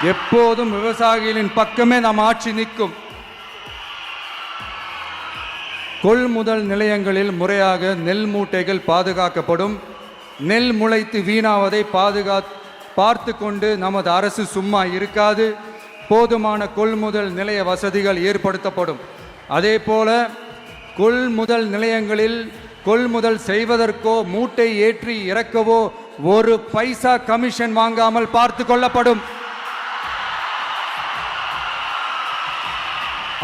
எப்போதும் விவசாயிகளின் பக்கமே நம் ஆட்சி நிற்கும். கொள்முதல் நிலையங்களில் முறையாக நெல் மூட்டைகள் பாதுகாக்கப்படும். நெல் முளைத்து வீணாவதை பார்த்து கொண்டு நமது அரசு சும்மா இருக்காது. போதுமான கொள்முதல் நிலைய வசதிகள் ஏற்படுத்தப்படும். அதே போல கொள்முதல் நிலையங்களில் கொள்முதல் செய்வதற்கோ மூட்டை ஏற்றி இறக்கவோ ஒரு பைசா கமிஷன் வாங்காமல் பார்த்து கொள்ளப்படும்.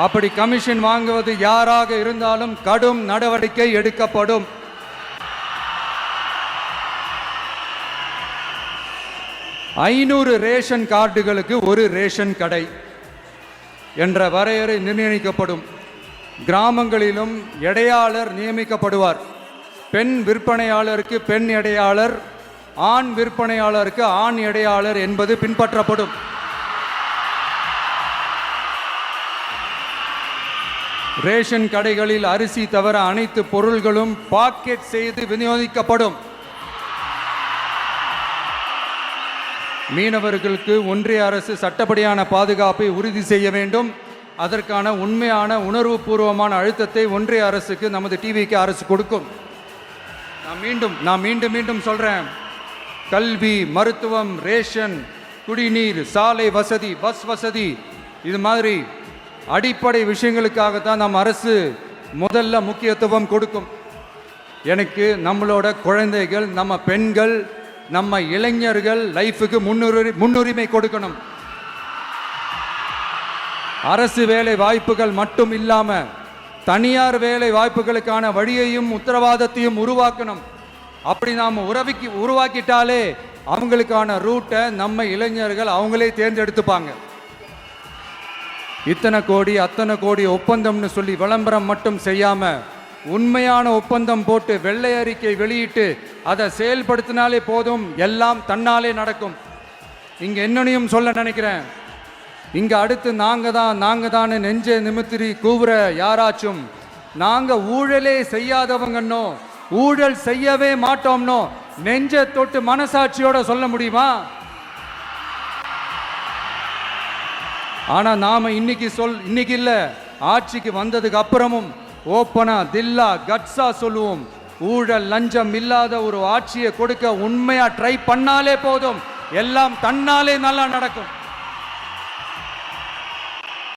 அப்படி கமிஷன் வாங்குவது யாராக இருந்தாலும் கடும் நடவடிக்கை எடுக்கப்படும். ஐநூறு ரேஷன் கார்டுகளுக்கு ஒரு ரேஷன் கடை என்ற வரையறை நிர்ணயிக்கப்படும். கிராமங்களிலும் எடையாளர் நியமிக்கப்படுவார். பெண் விற்பனையாளருக்கு பெண் எடையாளர், ஆண் விற்பனையாளருக்கு ஆண் எடையாளர் என்பது பின்பற்றப்படும். ரேஷன் கடைகளில் அரிசி தவிர அனைத்து பொருள்களும் பாக்கெட் செய்து விநியோகிக்கப்படும். மீனவர்களுக்கு ஒன்றிய அரசு சட்டப்படியான பாதுகாப்பை உறுதி செய்ய வேண்டும். அதற்கான உண்மையான உணர்வுபூர்வமான அழுத்தத்தை ஒன்றிய அரசுக்கு நமது டிவிக்கு அரசு கொடுக்கும். நான் மீண்டும் சொல்றேன், கல்வி, மருத்துவம், ரேஷன், குடிநீர், சாலை வசதி, பஸ் வசதி, இது மாதிரி அடிப்படை விஷயங்களுக்காகத்தான் நம் அரசு முதல்ல முக்கியத்துவம் கொடுக்கும். எனக்கு நம்மளோட குழந்தைகள், நம்ம பெண்கள், நம்ம இளைஞர்கள் லைஃபுக்கு முன்னுரிமை கொடுக்கணும். அரசு வேலை வாய்ப்புகள் மட்டும் இல்லாம தனியார் வேலை வாய்ப்புகளுக்கான வழியையும் உத்தரவாதத்தையும் உருவாக்கணும். அப்படி நாம் உருவாக்கிட்டாலே அவங்களுக்கான ரூட்டை நம்ம இளைஞர்கள் அவங்களே தேர்ந்தெடுத்துப்பாங்க. இத்தனை கோடி அத்தனை கோடி ஒப்பந்தம்னு சொல்லி விளம்பரம் மட்டும் செய்யாம உண்மையான ஒப்பந்தம் போட்டு வெள்ளை அறிக்கை வெளியிட்டு அதை செயல்படுத்தினாலே போதும், எல்லாம் தன்னாலே நடக்கும். இங்க என்னனையும் சொல்ல நினைக்கிறேன், இங்க அடுத்து நாங்க தான் நெஞ்சை நிமித்திரி கூவுற யாராச்சும் நாங்க ஊழலே செய்யாதவங்கன்னோ ஊழல் செய்யவே மாட்டோம்னோ நெஞ்சை தொட்டு மனசாட்சியோட சொல்ல முடியுமா? ஆனா நாம இன்னைக்கு இல்ல, ஆட்சிக்கு வந்ததுக்கு அப்புறமும் ஓப்பனா தில்லா கட்ஸா சொல்லுவோம், ஊழல் லஞ்சம் இல்லாத ஒரு ஆட்சியை கொடுக்க உண்மையா ட்ரை பண்ணாலே போதும், எல்லாம் தன்னாலே நல்லா நடக்கும்.